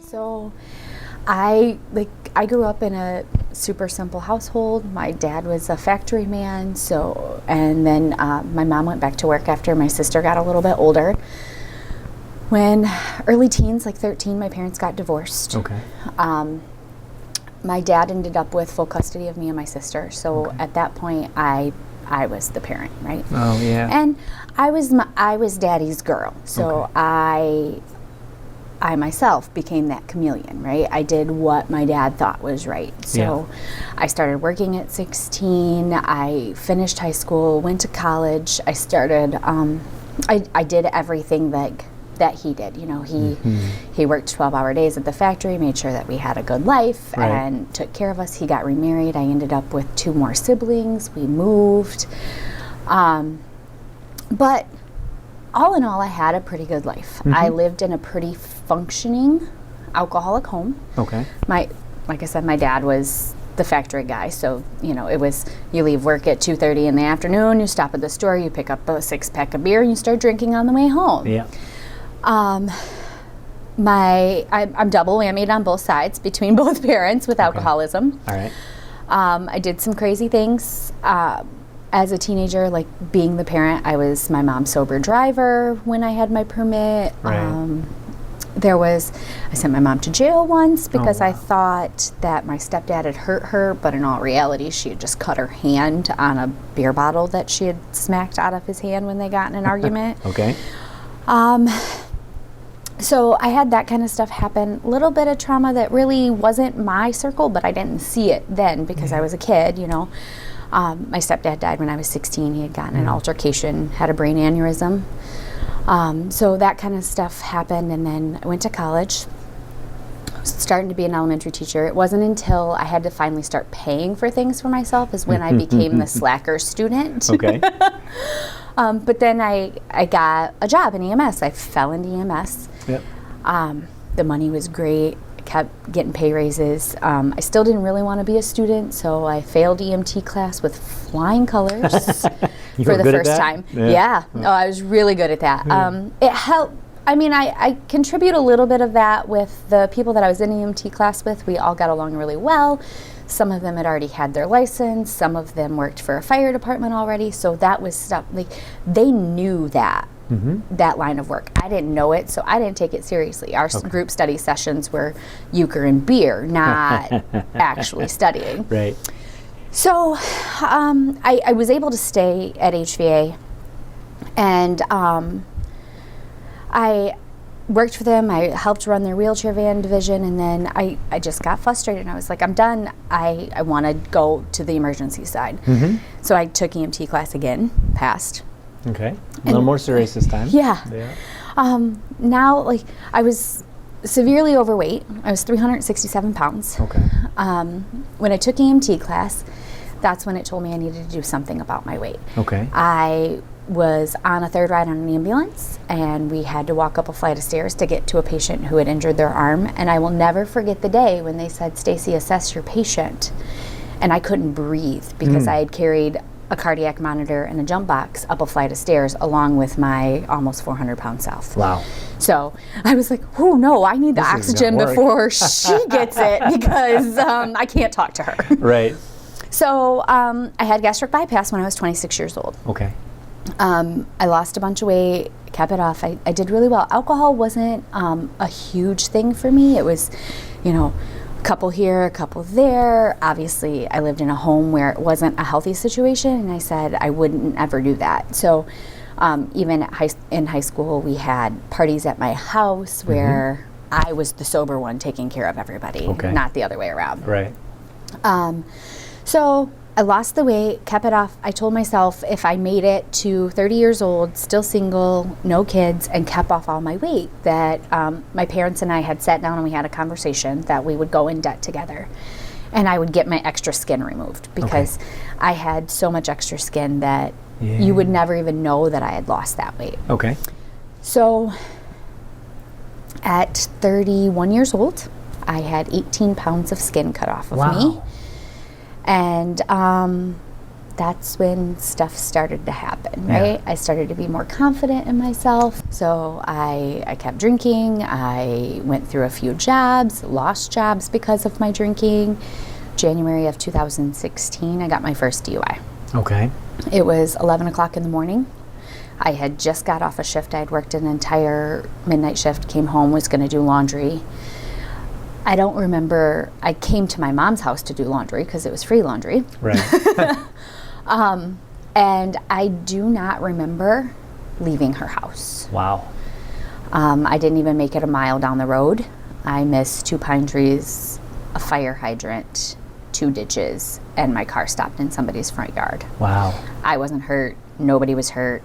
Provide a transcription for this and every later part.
So I grew up in a super simple household. My dad was a factory man, and then my mom went back to work after my sister got a little bit older. When early teens, like 13, my parents got divorced. Okay. My dad ended up with full custody of me and my sister. So at that point, I was the parent, right? Oh yeah. And I was daddy's girl. So I myself became that chameleon, right? I did what my dad thought was right. So I started working at 16. I finished high school, went to college. I started, I did everything that he did. You know, he worked 12-hour days at the factory, made sure that we had a good life, and took care of us. He got remarried. I ended up with 2 more siblings. We moved. But all in all, I had a pretty good life. I lived in a pretty functioning alcoholic home. Okay. Like I said, my dad was the factory guy, so you know, it was, you leave work at 2:30 in the afternoon, you stop at the store, you pick up a 6-pack of beer, and you start drinking on the way home. Yeah. I'm double whammied on both sides between both parents with alcoholism. All right. I did some crazy things. As a teenager, like being the parent, I was my mom's sober driver when I had my permit. Right. I sent my mom to jail once because I thought that my stepdad had hurt her, but in all reality, she had just cut her hand on a beer bottle that she had smacked out of his hand when they got in an argument. Okay. So I had that kind of stuff happen. A little bit of trauma that really wasn't my circle, but I didn't see it then because I was a kid, you know. My stepdad died when I was 16. He had gotten an altercation, had a brain aneurysm. So that kind of stuff happened, and then I went to college. I was starting to be an elementary teacher. It wasn't until I had to finally start paying for things for myself is when I became the slacker student. Okay. But then I got a job in EMS. I fell into EMS. Yep. The money was great. I kept getting pay raises. I still didn't really want to be a student, so I failed EMT class with flying colors for the first time. Yeah. Oh, I was really good at that. It helped. I mean, I contribute a little bit of that with the people that I was in EMT class with. We all got along really well. Some of them had already had their license. Some of them worked for a fire department already. So that was stuff, like, they knew that, that line of work. I didn't know it, so I didn't take it seriously. Our group study sessions were euchre and beer, not actually studying. Right. So I was able to stay at HVA, and I worked for them. I helped run their wheelchair van division, and then I just got frustrated, and I was like, I'm done. I want to go to the emergency side. So I took EMT class again, passed. Okay. A little more serious this time. Yeah. Now, like, I was severely overweight. I was 367 pounds. Okay. When I took EMT class, that's when it told me I needed to do something about my weight. Okay. I was on a 3rd ride on an ambulance, and we had to walk up a flight of stairs to get to a patient who had injured their arm. And I will never forget the day when they said, "Stacie, assess your patient." And I couldn't breathe because I had carried a cardiac monitor and a jump box up a flight of stairs along with my almost 400-pound self. Wow. So I was like, oh no, I need the oxygen before she gets it because I can't talk to her. Right. So I had gastric bypass when I was 26 years old. Okay. I lost a bunch of weight, kept it off. I did really well. Alcohol wasn't a huge thing for me. It was, you know, a couple here, a couple there. Obviously, I lived in a home where it wasn't a healthy situation, and I said I wouldn't ever do that. So even in high school, we had parties at my house where I was the sober one taking care of everybody, not the other way around. Right. So I lost the weight, kept it off. I told myself if I made it to 30 years old, still single, no kids, and kept off all my weight, that my parents and I had sat down and we had a conversation that we would go in debt together. And I would get my extra skin removed because I had so much extra skin that you would never even know that I had lost that weight. Okay. So at 31 years old, I had 18 pounds of skin cut off of me. And that's when stuff started to happen, right? I started to be more confident in myself. So I kept drinking. I went through a few jobs, lost jobs because of my drinking. January of 2016, I got my first DUI. Okay. It was 11 o'clock in the morning. I had just got off a shift. I had worked an entire midnight shift, came home, was going to do laundry. I don't remember. I came to my mom's house to do laundry because it was free laundry. Right. And I do not remember leaving her house. Wow. I didn't even make it a mile down the road. I missed 2 pine trees, a fire hydrant, 2 ditches, and my car stopped in somebody's front yard. Wow. I wasn't hurt. Nobody was hurt.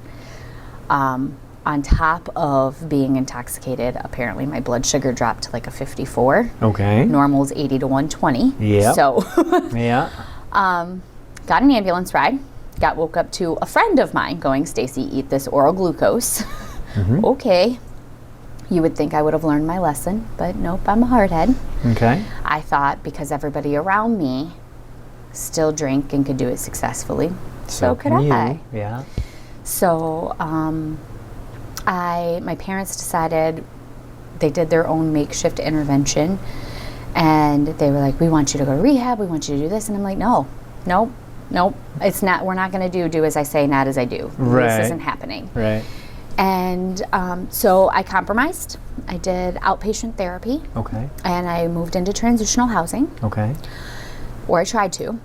On top of being intoxicated, apparently my blood sugar dropped to like a 54. Okay. Normal's 80 to 120. Yeah. So, yeah. got an ambulance ride. Got woke up to a friend of mine going, "Stacie, eat this oral glucose." Mm-hmm. Okay. You would think I would have learned my lesson, but nope, I'm a hardhead. Okay. I thought because everybody around me still drank and could do it successfully, so could I. Yeah. So my parents decided, they did their own makeshift intervention, and they were like, "We want you to go to rehab, we want you to do this," and I'm like, nope, it's not, we're not going to do as I say, not as I do. Right. This isn't happening. Right. And so I compromised. I did outpatient therapy. Okay. And I moved into transitional housing, Okay. or I tried to.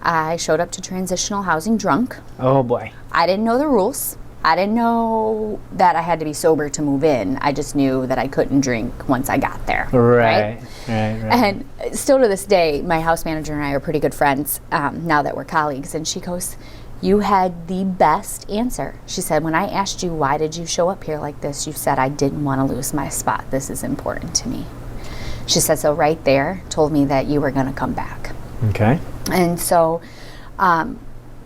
I showed up to transitional housing drunk. Oh boy. I didn't know the rules. I didn't know that I had to be sober to move in. I just knew that I couldn't drink once I got there. Right. And still to this day, my house manager and I are pretty good friends now that we're colleagues. And she goes, "You had the best answer." She said, "When I asked you, why did you show up here like this? You said, I didn't want to lose my spot. This is important to me." She said, so right there told me that you were going to come back. Okay. And so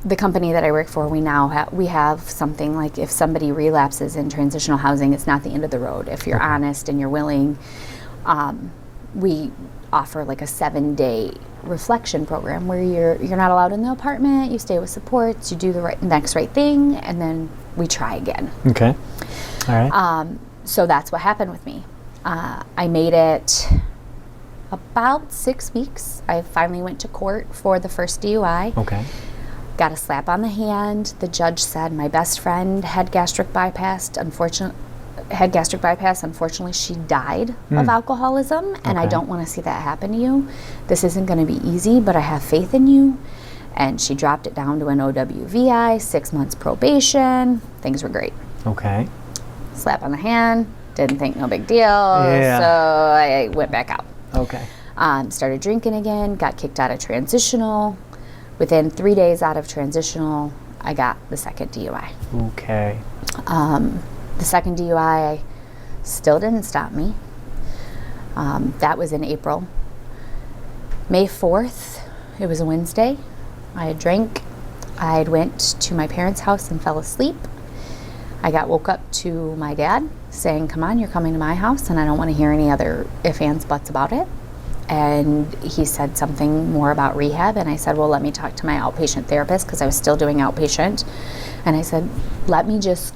the company that I work for, we have something like, if somebody relapses in transitional housing, it's not the end of the road. If you're honest and you're willing, we offer like a 7-day reflection program where you're not allowed in the apartment, you stay with supports, you do the next right thing, and then we try again. Okay. All right. So that's what happened with me. I made it about 6 weeks. I finally went to court for the first DUI. Okay. Got a slap on the hand. The judge said my best friend had gastric bypass. Unfortunately, she died of alcoholism, and I don't want to see that happen to you. This isn't going to be easy, but I have faith in you. And she dropped it down to an OWVI, 6 months probation. Things were great. Okay. Slap on the hand. Didn't think no big deal. Yeah. So I went back out. Okay. Started drinking again. Got kicked out of transitional. Within 3 days out of transitional, I got the second DUI. Okay. The second DUI still didn't stop me. That was in April. May 4th, it was a Wednesday. I had drank. I went to my parents' house and fell asleep. I got woke up to my dad saying, "Come on, you're coming to my house, and I don't want to hear any other ifs, ands, buts about it." And he said something more about rehab, and I said, "Well, let me talk to my outpatient therapist," because I was still doing outpatient. And I said, "Let me just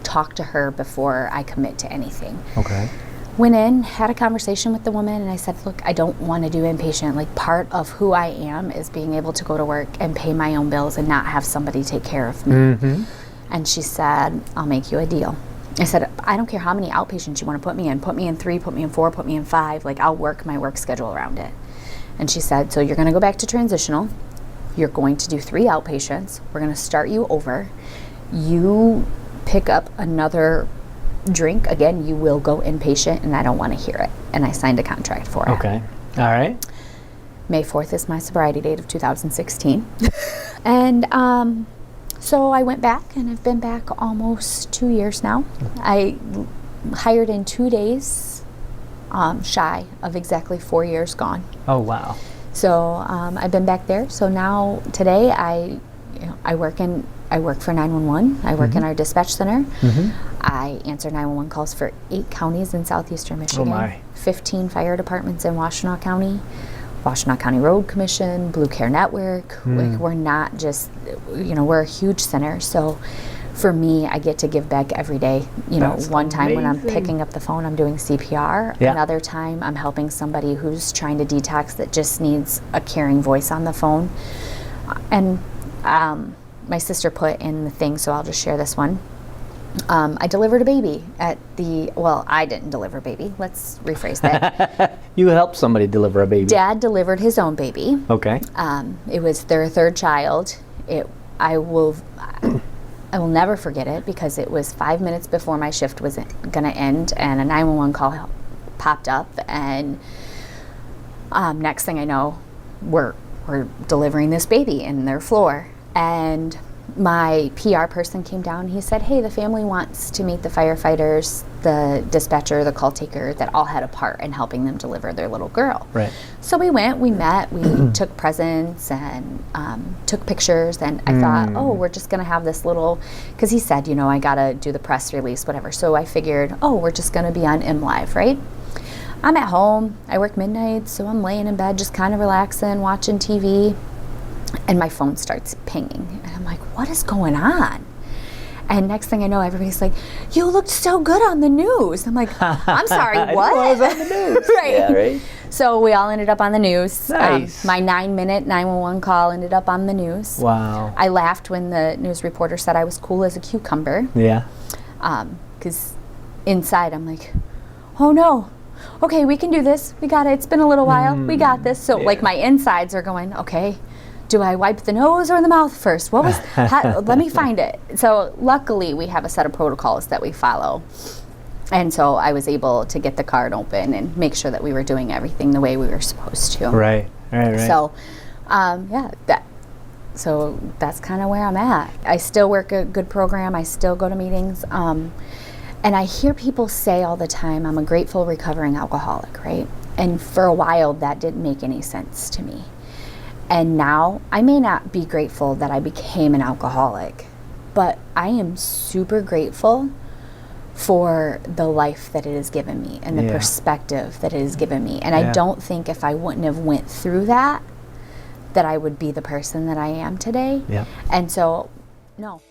talk to her before I commit to anything." Okay. Went in, had a conversation with the woman, and I said, "Look, I don't want to do inpatient. Like, part of who I am is being able to go to work and pay my own bills and not have somebody take care of me." Mm-hmm. And she said, "I'll make you a deal." I said, "I don't care how many outpatients you want to put me in. Put me in 3, put me in 4, put me in 5. Like, I'll work my work schedule around it." And she said, "So you're going to go back to transitional. You're going to do 3 outpatients. We're going to start you over. You pick up another drink, again, you will go inpatient, and I don't want to hear it." And I signed a contract for it. Okay. All right. May 4th is my sobriety date of 2016. And so I went back, and I've been back almost 2 years now. I hired in 2 days, shy of exactly 4 years gone. Oh, wow. So I've been back there. So now today I work for 911. I work in our dispatch center. Mm-hmm. I answer 911 calls for 8 counties in southeastern Michigan. Oh my. 15 fire departments in Washtenaw County. Washtenaw County Road Commission, Blue Care Network. Like, we're not just, we're a huge center. So for me, I get to give back every day. That's one time when I'm amazing. picking up the phone, I'm doing CPR. Yeah. Another time, I'm helping somebody who's trying to detox that just needs a caring voice on the phone. And my sister put in the thing, so I'll just share this one. I delivered a baby I didn't deliver a baby. Let's rephrase that. You helped somebody deliver a baby. Dad delivered his own baby. Okay. It was their third child. I will never forget it because it was 5 minutes before my shift was going to end, and a 911 call popped up, and next thing I know, we're delivering this baby in their floor. And my PR person came down. He said, hey, the family wants to meet the firefighters, the dispatcher, the call taker that all had a part in helping them deliver their little girl. Right. So we went, we met, we took presents and took pictures. And I thought, we're just going to have this little, because he said, I got to do the press release, whatever. So I figured, we're just going to be on MLive, right? I'm at home. I work midnight, so I'm laying in bed just kind of relaxing, watching TV. And my phone starts pinging. And I'm like, what is going on? And next thing I know, everybody's like, you looked so good on the news. I'm like, I'm sorry, what? I was on the news. Right. Yeah, right. So we all ended up on the news. Nice. My 9-minute 911 call ended up on the news. Wow. I laughed when the news reporter said I was cool as a cucumber. Yeah. Because inside I'm like, oh no. Okay, we can do this. We got it. It's been a little while. We got this. So like my insides are going, okay, do I wipe the nose or the mouth first? What was, let me find it. So luckily we have a set of protocols that we follow. And so I was able to get the card open and make sure that we were doing everything the way we were supposed to. Right. So, so that's kind of where I'm at. I still work a good program. I still go to meetings. And I hear people say all the time, I'm a grateful recovering alcoholic, right? And for a while, that didn't make any sense to me. And now, I may not be grateful that I became an alcoholic, but I am super grateful for the life that it has given me and the perspective that it has given me. And I don't think if I wouldn't have went through that I would be the person that I am today. Yeah. And so, no.